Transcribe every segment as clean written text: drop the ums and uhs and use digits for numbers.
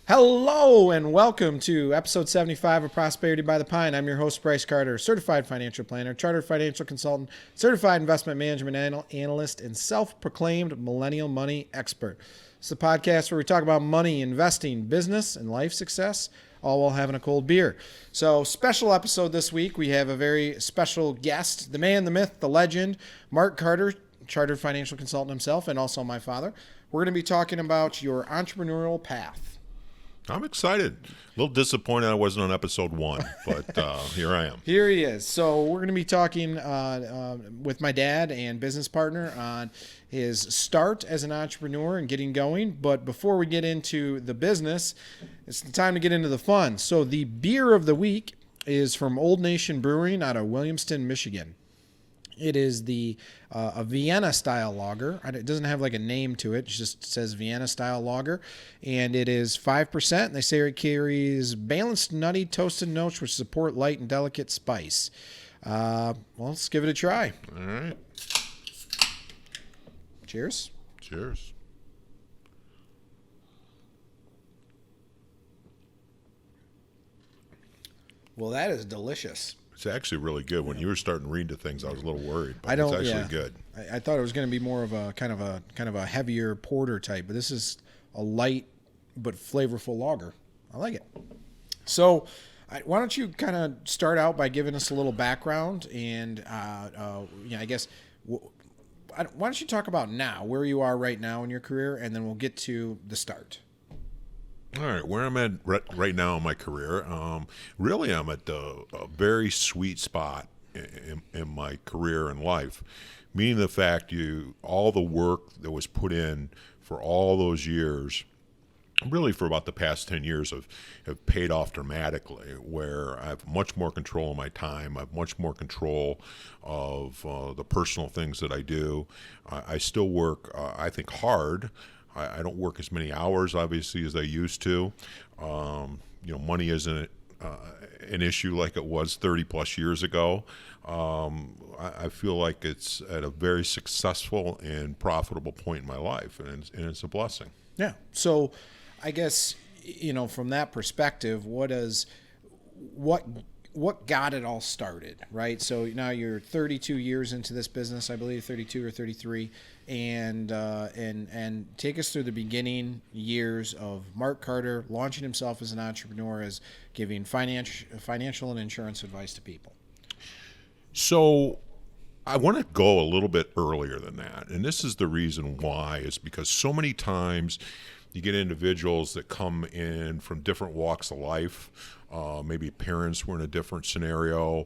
Hello and welcome to episode 75 of Prosperity by the Pine. I'm your host, Brice Carter, certified financial planner, chartered financial consultant, certified investment management analyst, and self-proclaimed millennial money expert. It's the podcast where we talk about money, investing, business, and life success, all while having a cold beer. So, special episode this week. We have a very special guest, the man, the myth, the legend, Mark Carter, chartered financial consultant himself, and also my father. We're going to be talking about your entrepreneurial path. I'm excited. A little disappointed I wasn't on episode 1, but here I am. Here he is. So we're going to be talking with my dad and business partner on his start as an entrepreneur and getting going. But before we get into the business, it's the time to get into the fun. So the beer of the week is from Old Nation Brewing out of Williamston, Michigan. It is a Vienna Style Lager. It doesn't have like a name to it. It just says Vienna Style Lager. And it is 5%. And they say it carries balanced, nutty, toasted notes which support light and delicate spice. Well, let's give it a try. All right. Cheers. Cheers. Well, that is delicious. It's actually really good. When you were starting to read the things, I was a little worried, but it's actually good. I thought it was going to be more of a kind of a heavier porter type, but this is a light but flavorful lager. I like it. So, why don't you kind of start out by giving us a little background and I guess why don't you talk about now, where you are right now in your career, and then we'll get to the start. All right, where I'm at right now in my career, really I'm at a very sweet spot in my career and life, meaning the fact all the work that was put in for all those years, really for about the past 10 years have paid off dramatically, where I have much more control of my time. I have much more control of the personal things that I do. I still work, I think, hard. I don't work as many hours, obviously, as I used to. Money isn't an issue like it was 30 plus years ago. I feel like it's at a very successful and profitable point in my life, and it's a blessing. Yeah. So I guess, from that perspective, what got it all started, right? So now you're 32 years into this business, I believe 32 or 33, and take us through the beginning years of Mark Carter launching himself as an entrepreneur, as giving financial and insurance advice to people. So I want to go a little bit earlier than that, and this is the reason why, is because so many times you get individuals that come in from different walks of life. Maybe parents were in a different scenario,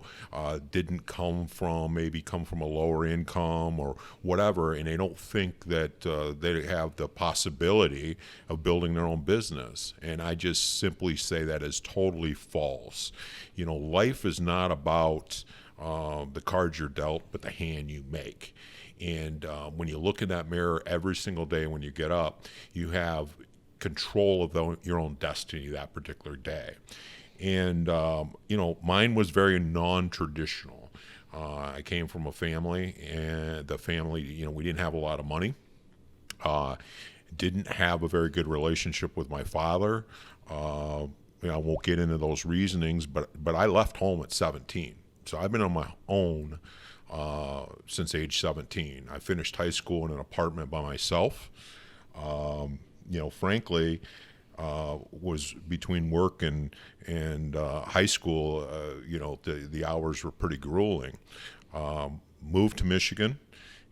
didn't come from a lower income or whatever, and they don't think that they have the possibility of building their own business. And I just simply say that is totally false. Life is not about the cards you're dealt, but the hand you make. And when you look in that mirror every single day when you get up, you have control of your own destiny that particular day. And, mine was very non-traditional. I came from a family, and the family, we didn't have a lot of money. Didn't have a very good relationship with my father. I won't get into those reasonings, but I left home at 17. So I've been on my own since age 17. I finished high school in an apartment by myself. Frankly, was between work and high school, the hours were pretty grueling. Moved to Michigan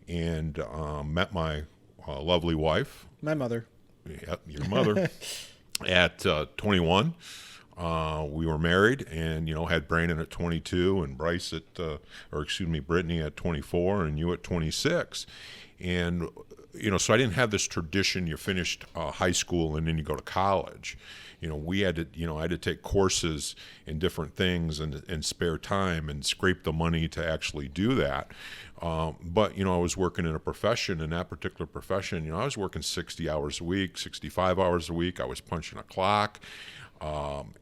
and met my lovely wife. My mother. Yeah, your mother. At 21. We were married and, had Brandon at 22 and Brice Brittany at 24 and you at 26. And, so I didn't have this tradition, you finished high school and then you go to college. I had to take courses in different things and spare time and scrape the money to actually do that. But I was working in a profession, in that particular profession, I was working 60 hours a week, 65 hours a week. I was punching a clock.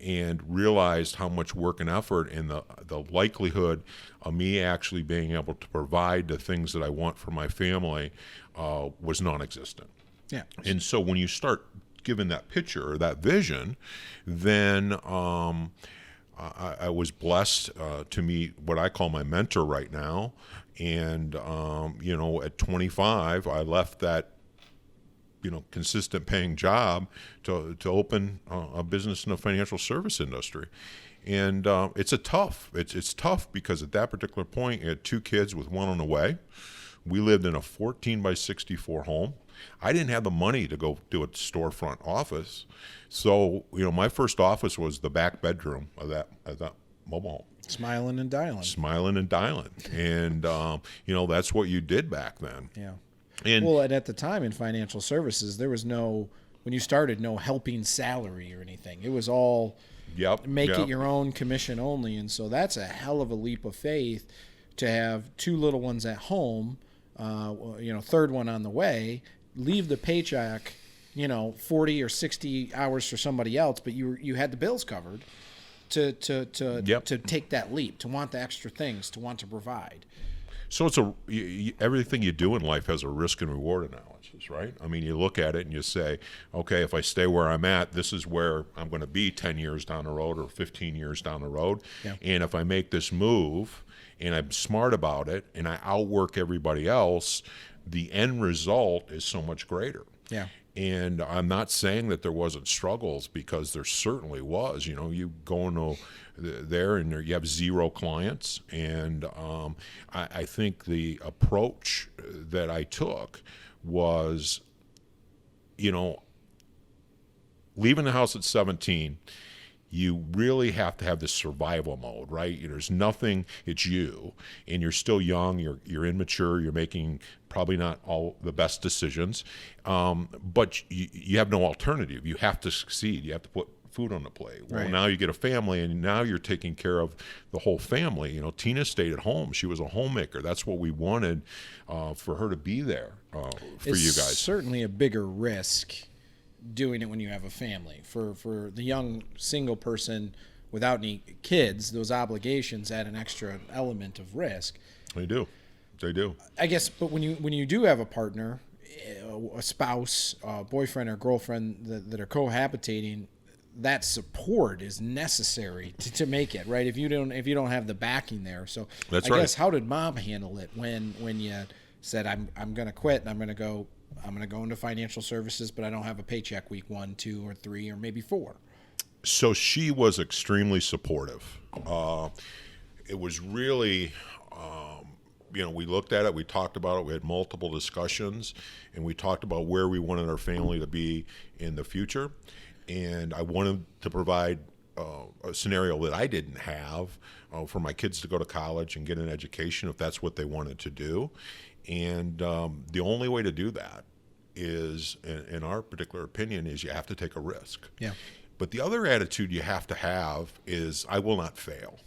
And realized how much work and effort and the likelihood of me actually being able to provide the things that I want for my family was non-existent. Yeah. And so when you start given that picture or that vision, then I was blessed to meet what I call my mentor right now. And, at 25, I left that, consistent paying job to open a business in the financial service industry. And it's tough because at that particular point, I had 2 kids with one on the way. We lived in a 14 by 64 home. I didn't have the money to go do a storefront office. So, my first office was the back bedroom of that mobile home. Smiling and dialing. And, that's what you did back then. Yeah. And at the time in financial services, there was when you started, no helping salary or anything. It was all make it your own, commission only. And so that's a hell of a leap of faith to have 2 little ones at home, third one on the way, leave the paycheck, 40 or 60 hours for somebody else, but you had the bills covered to take that leap, to want the extra things, to want to provide. So it's everything you do in life has a risk and reward analysis, right? I mean, you look at it and you say, okay, if I stay where I'm at, this is where I'm going to be 10 years down the road or 15 years down the road. Yeah. And if I make this move and I'm smart about it and I outwork everybody else, the end result is so much greater. Yeah. And I'm not saying that there wasn't struggles, because there certainly was. You go into there and you have 0 clients. And I think the approach that I took was, leaving the house at 17, you really have to have this survival mode, right? There's nothing, it's you, and you're still young, you're immature, you're making probably not all the best decisions, but you have no alternative. You have to succeed. You have to put food on the plate. Well, right. Now you get a family, and now you're taking care of the whole family. Tina stayed at home. She was a homemaker. That's what we wanted for her to be there for you guys. It's certainly a bigger risk doing it when you have a family. For the young single person without any kids, those obligations add an extra element of risk. They do. I guess, but when you do have a partner, a spouse, a boyfriend or girlfriend that are cohabitating, that support is necessary to make it, right? If you don't have the backing there. So that's I right. guess, how did Mom handle it when you said, I'm going to quit and I'm going to go into financial services, but I don't have a paycheck week 1, 2, or 3, or maybe 4? So she was extremely supportive. It was really, we looked at it, we talked about it, we had multiple discussions, and we talked about where we wanted our family to be in the future. And I wanted to provide a scenario that I didn't have for my kids to go to college and get an education if that's what they wanted to do. And the only way to do that is, in our particular opinion, is you have to take a risk. Yeah. But the other attitude you have to have is, I will not fail.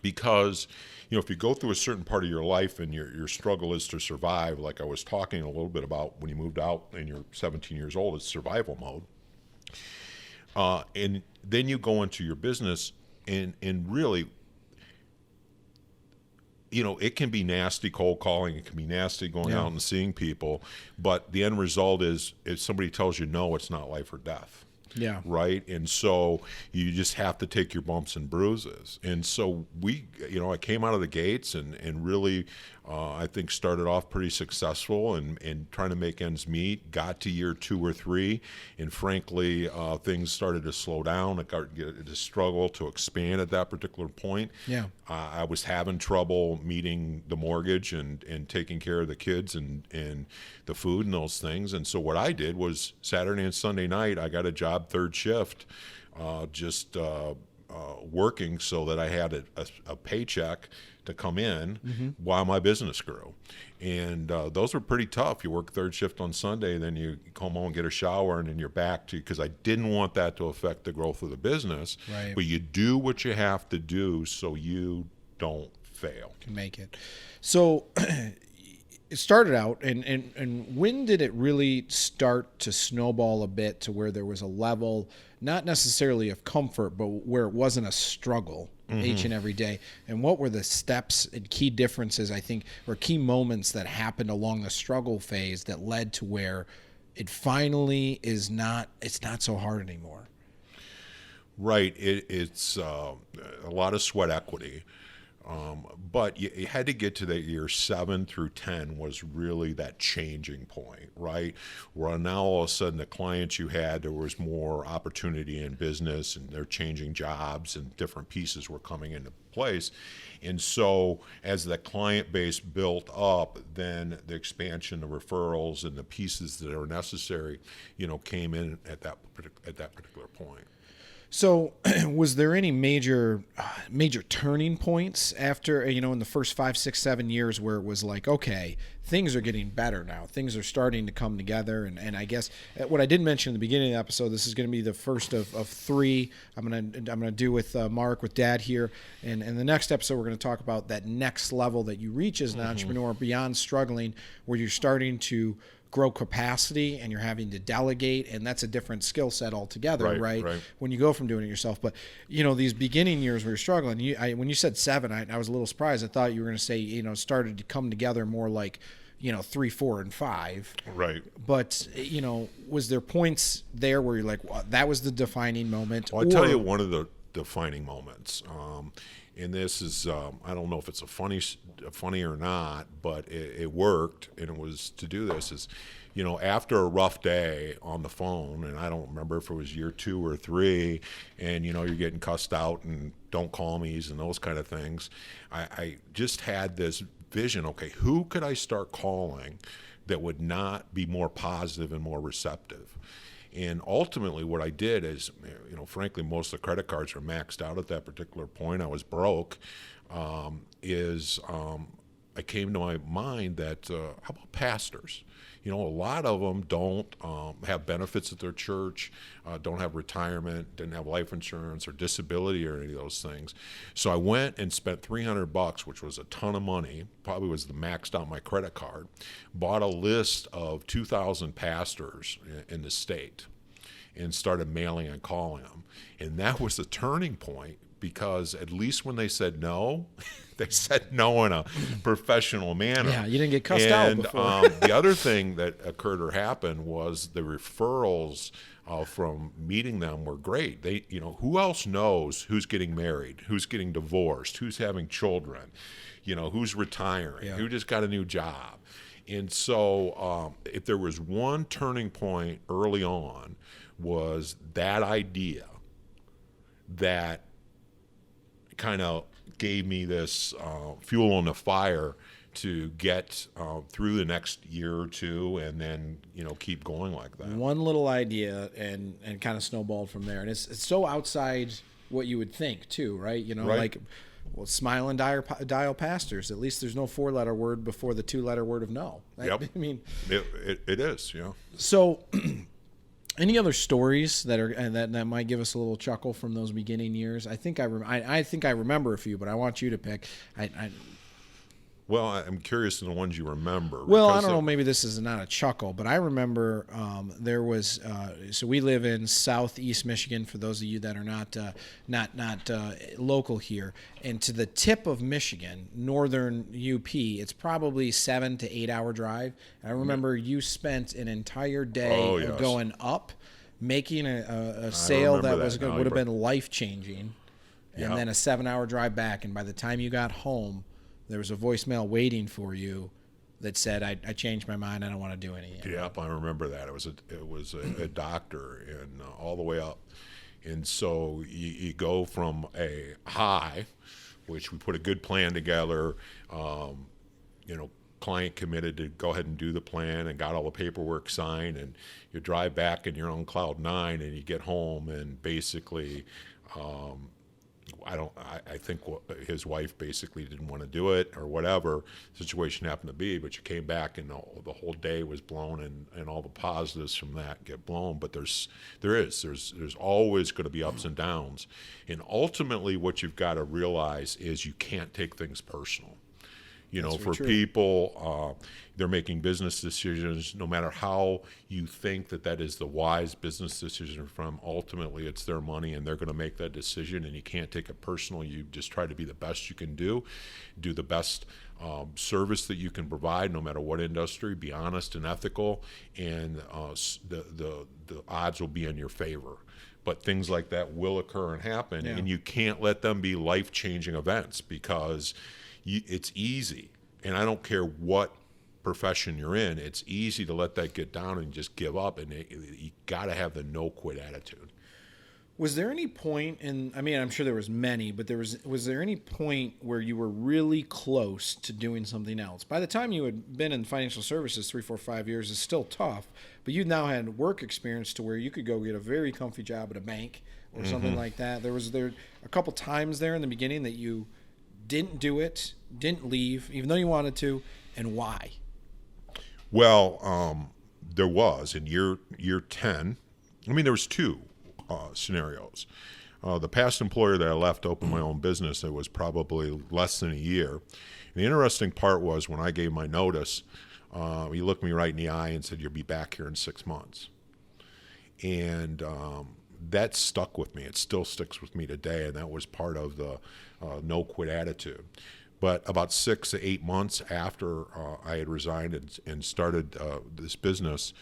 Because, if you go through a certain part of your life and your struggle is to survive, like I was talking a little bit about when you moved out and you're 17 years old, it's survival mode. And then you go into your business and really, it can be nasty cold calling. It can be nasty going out and seeing people. But the end result is, if somebody tells you no, it's not life or death. Yeah. Right. And so you just have to take your bumps and bruises. And so I came out of the gates and really, I think started off pretty successful and trying to make ends meet, got to year 2 or 3. And frankly, things started to slow down. It got to struggle to expand at that particular point. Yeah. I was having trouble meeting the mortgage and taking care of the kids and the food and those things. And so what I did was, Saturday and Sunday night, I got a job 3rd shift, working so that I had a paycheck to come in while my business grew. And those were pretty tough. You work 3rd shift on Sunday, then you come home and get a shower, and then you're back to, because I didn't want that to affect the growth of the business. Right. But you do what you have to do so you don't fail. Can make it. So it started out, and when did it really start to snowball a bit to where there was a level, not necessarily of comfort, but where it wasn't a struggle each and every day? And what were the steps and key differences, I think, or key moments that happened along the struggle phase that led to where it finally is not, it's not so hard anymore. Right. It's a lot of sweat equity. But you had to get to that year 7 through 10 was really that changing point, right? Where now all of a sudden the clients you had, there was more opportunity in business and they're changing jobs and different pieces were coming into place. And so as the client base built up, then the expansion, the referrals, and the pieces that are necessary, came in at that particular point. So, was there any major turning points after, in the first 5, 6, 7 years where it was like, okay, things are getting better now, things are starting to come together, and I guess what I didn't mention in the beginning of the episode, this is going to be the first of 3 I'm gonna do with Mark, with Dad here, and in the next episode we're going to talk about that next level that you reach as an entrepreneur beyond struggling, where you're starting to grow capacity and you're having to delegate, and that's a different skill set altogether, right? When you go from doing it yourself. But these beginning years where you're struggling, when you said 7, I was a little surprised. I thought you were going to say started to come together more like 3, 4, and 5, right? But was there points there where you're like, well, that was the defining moment? Well, I'll tell you one of the defining moments, and this is I don't know if it's funny or not, but it worked, and it was to do this is, after a rough day on the phone, and I don't remember if it was year 2 or 3, and you're getting cussed out and don't call me's and those kind of things, I just had this vision. Okay, who could I start calling that would not be more positive and more receptive? And ultimately what I did is, frankly, most of the credit cards were maxed out at that particular point. I was broke. I came to my mind that, how about pastors? A lot of them don't have benefits at their church, don't have retirement, didn't have life insurance or disability or any of those things. So I went and spent $300, which was a ton of money, probably was the maxed out my credit card, bought a list of 2,000 pastors in the state and started mailing and calling them. And that was the turning point, because at least when they said no, they said no in a professional manner. Yeah, you didn't get cussed out before. The other thing that occurred or happened was the referrals from meeting them were great. They, who else knows who's getting married, who's getting divorced, who's having children, who's retiring, who just got a new job. And so if there was one turning point early on, was that idea that kind of gave me this fuel on the fire to get through the next year or 2, and then keep going like that. One little idea and kind of snowballed from there, and it's so outside what you would think too, right? Right. Like, well, smile and dial pastors. At least there's no 4-letter word before the 2-letter word of no. Yep. I mean, it is. Yeah. So. Any other stories that are that might give us a little chuckle from those beginning years? I think I remember a few, but I want you to pick. Well, I'm curious in the ones you remember. Well, I don't know. Maybe this is not a chuckle, but I remember there was. So we live in southeast Michigan. For those of you that are not local here, and to the tip of Michigan, northern UP, it's probably 7 to 8 hour drive. And I remember you spent an entire day of going up, making a sale that would have been life changing, and then a 7-hour drive back. And by the time you got home, there was a voicemail waiting for you that said, I changed my mind, I don't want to do anything. Yep, I remember that. It was a doctor, and all the way up. And so you go from a high, which we put a good plan together, client committed to go ahead and do the plan and got all the paperwork signed, and you drive back and you're on cloud 9, and you get home and basically I think his wife basically didn't want to do it or whatever the situation happened to be, but you came back and the whole day was blown, and all the positives from that get blown. But there's always going to be ups and downs. And ultimately what you've got to realize is you can't take things personal. You know, That's for true. people, they're making business decisions. No matter how you think that is the wise business decision from, ultimately it's their money and they're going to make that decision, and you can't take it personal. You just try to be the best you can do the best service that you can provide, no matter what industry. Be honest and ethical, and the odds will be in your favor. But things like that will occur and happen, Yeah. and you can't let them be life-changing events, because it's easy, and I don't care what profession you're in, it's easy to let that get down and just give up, and you got to have the no-quit attitude. Was there any point I'm sure there was many, but was there any point where you were really close to doing something else? By the time you had been in financial services 3, 4, 5 years is still tough, but you now had work experience to where you could go get a very comfy job at a bank or something like that. Was there a couple times there in the beginning that you didn't do it, didn't leave, even though you wanted to, and why? Well, there was in year 10. There was two scenarios. The past employer that I left opened my own business. It was probably less than a year. And the interesting part was, when I gave my notice, he looked me right in the eye and said, "You'll be back here in 6 months." And that stuck with me. It still sticks with me today, and that was part of the no-quit attitude. But about 6 to 8 months after I had resigned and started this business,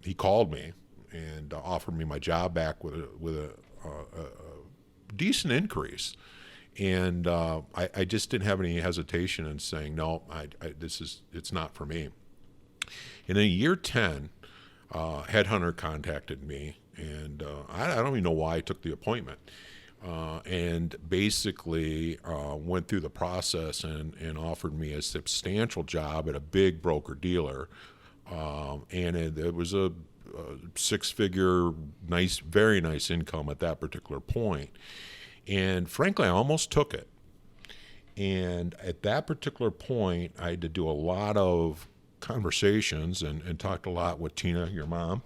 he called me and offered me my job back with a decent increase. And I just didn't have any hesitation in saying, no, it's not for me. And in year 10, Headhunter contacted me, and I don't even know why I took the appointment. And basically went through the process and offered me a substantial job at a big broker-dealer. And it was a six-figure, very nice income at that particular point. And frankly, I almost took it. And at that particular point, I had to do a lot of conversations and talked a lot with Tina, your mom.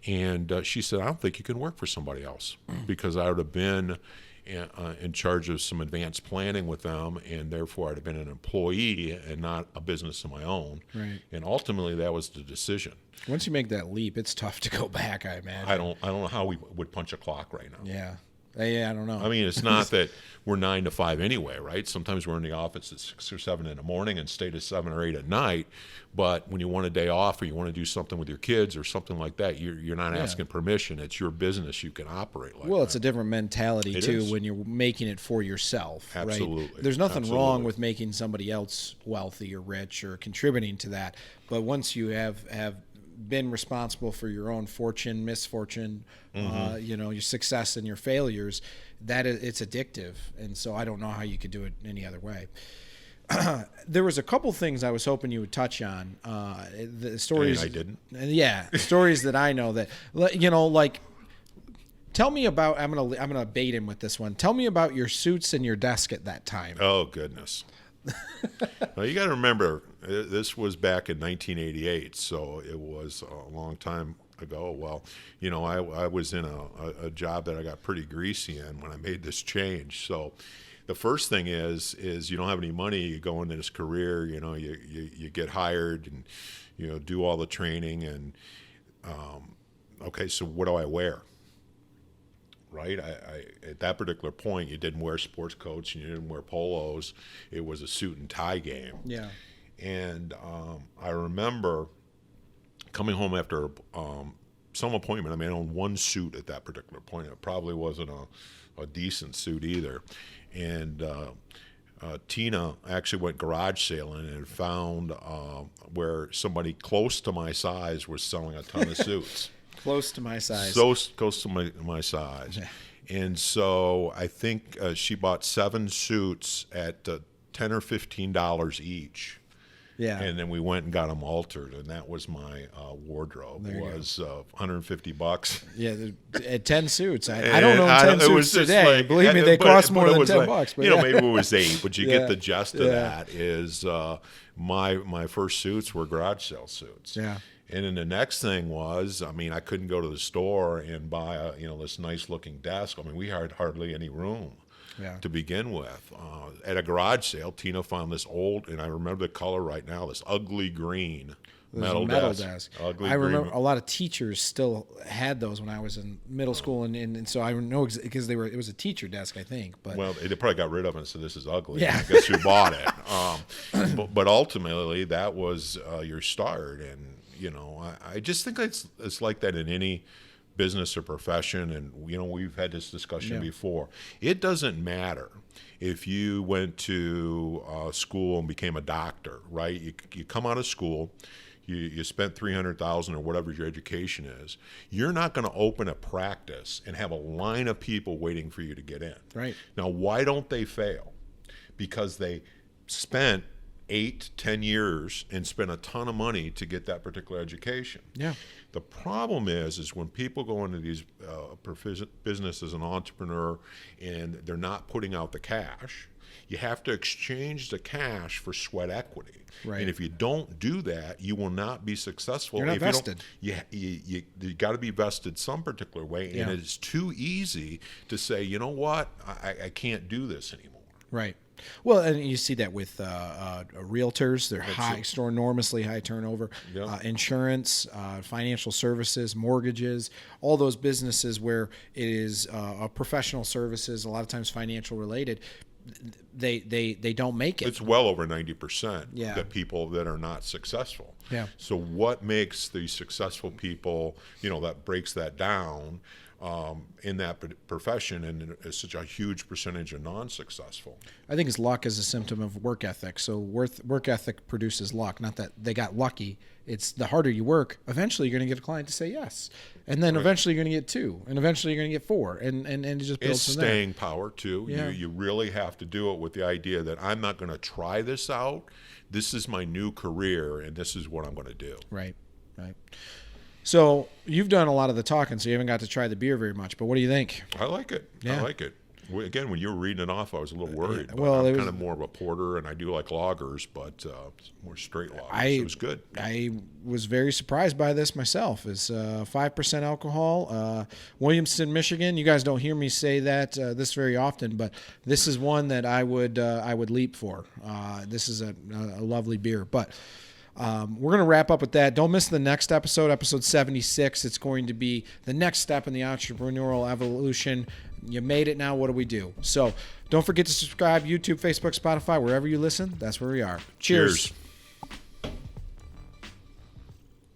And she said, "I don't think you can work for somebody else," because I would have been in charge of some advanced planning with them, and therefore I'd have been an employee and not a business of my own. Right. And ultimately, that was the decision. Once you make that leap, it's tough to go back, I imagine. I don't know how we would punch a clock right now. Yeah. I don't know. It's not that we're 9 to 5 anyway, right? Sometimes we're in the office at 6 or 7 in the morning and stay to 7 or 8 at night. But when you want a day off, or you want to do something with your kids or something like that, you're not asking permission. It's your business. You can operate like that. Well, it's a different mentality, It too, is. when you're making it for yourself. Absolutely. Right? There's nothing Absolutely. wrong with making somebody else wealthy or rich or contributing to that. But once you have been responsible for your own fortune, misfortune, your success and your failures, it's addictive. And so I don't know how you could do it any other way. There was a couple things I was hoping you would touch on. The stories. And I didn't. Yeah, stories that I know that, like, tell me about. I'm gonna bait him with this one. Tell me about your suits and your desk at that time. Oh, goodness. Well, you got to remember, this was back in 1988, so it was a long time ago. Well, I was in a job that I got pretty greasy in when I made this change. So the first thing is you don't have any money. You go into this career, you get hired and, do all the training. And, okay, so what do I wear? Right? I at that particular point, you didn't wear sports coats and you didn't wear polos. It was a suit and tie game. Yeah. And I remember coming home after some appointment. I owned one suit at that particular point. It probably wasn't a decent suit either. And Tina actually went garage sailing and found where somebody close to my size was selling a ton of suits. Close to my size. So close to my size. And so I think she bought 7 suits at $10 or $15 each. Yeah. And then we went and got them altered, and that was my wardrobe. It was $150. Yeah, at 10 suits. I don't know 10 suits today. Like, believe me, they cost more than $10. Like, But maybe it was 8, but you get the gist of that. Is my first suits were garage sale suits. Yeah. And then the next thing was, I couldn't go to the store and buy this nice looking desk. We had hardly any room. to begin with. At a garage sale, Tina found this old, and I remember the color right now, this ugly green metal desk. I remember a lot of teachers still had those when I was in middle school, and so I know because it was a teacher desk, I think. But well, they probably got rid of it and said, this is ugly. Yeah. I guess who bought it? But ultimately, that was your start. And, I just think it's like that in any business or profession. And, we've had this discussion before. It doesn't matter if you went to school and became a doctor, right? You come out of school, you spent $300,000 or whatever your education is. You're not going to open a practice and have a line of people waiting for you to get in. Right. Now, why don't they fail? Because they spent 8-10 years and spent a ton of money to get that particular education. Yeah. The problem is when people go into these business as an entrepreneur and they're not putting out the cash, you have to exchange the cash for sweat equity. Right. And if you don't do that, you will not be successful. You're not if vested. You got to be vested some particular way. Yeah. And it's too easy to say, you know what, I can't do this anymore. Right. Well, and you see that with realtors. They're enormously high turnover. Yep. Insurance, financial services, mortgages, all those businesses where it is professional services, a lot of times financial related. They don't make it. It's well over 90% Yeah. that people that are not successful. Yeah. So what makes these successful people, that breaks that down in that profession, and it's such a huge percentage of non-successful? I think it's luck is a symptom of work ethic. So work ethic produces luck. Not that they got lucky. It's the harder you work, eventually you're going to get a client to say yes. And then eventually you're going to get 2. And eventually you're going to get 4. And it just builds It's from there. staying power, too. Yeah. You really have to do it with the idea that I'm not going to try this out. This is my new career, and this is what I'm going to do. Right. So you've done a lot of the talking, so you haven't got to try the beer very much. But what do you think? I like it. Yeah. I like it. Again, when you were reading it off, I was a little worried. Yeah, But well, I'm kind of more of a porter, and I do like lagers, but more straight lagers. It was good. I was very surprised by this myself. It's 5% alcohol. Williamston, Michigan. You guys don't hear me say that this very often, but this is one that I would leap for. This is a lovely beer, but. We're going to wrap up with that. Don't miss the next episode 76. It's going to be the next step in the entrepreneurial evolution. You made it now. What do we do? So don't forget to subscribe, YouTube, Facebook, Spotify, wherever you listen. That's where we are. Cheers.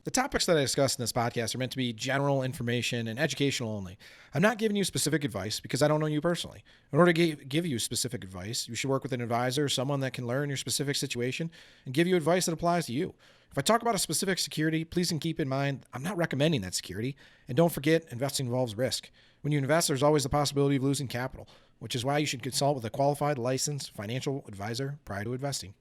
The topics that I discuss in this podcast are meant to be general information and educational only. I'm not giving you specific advice because I don't know you personally. In order to give you specific advice, you should work with an advisor, someone that can learn your specific situation and give you advice that applies to you. If I talk about a specific security, please keep in mind I'm not recommending that security. And don't forget, investing involves risk. When you invest, there's always the possibility of losing capital, which is why you should consult with a qualified, licensed financial advisor prior to investing.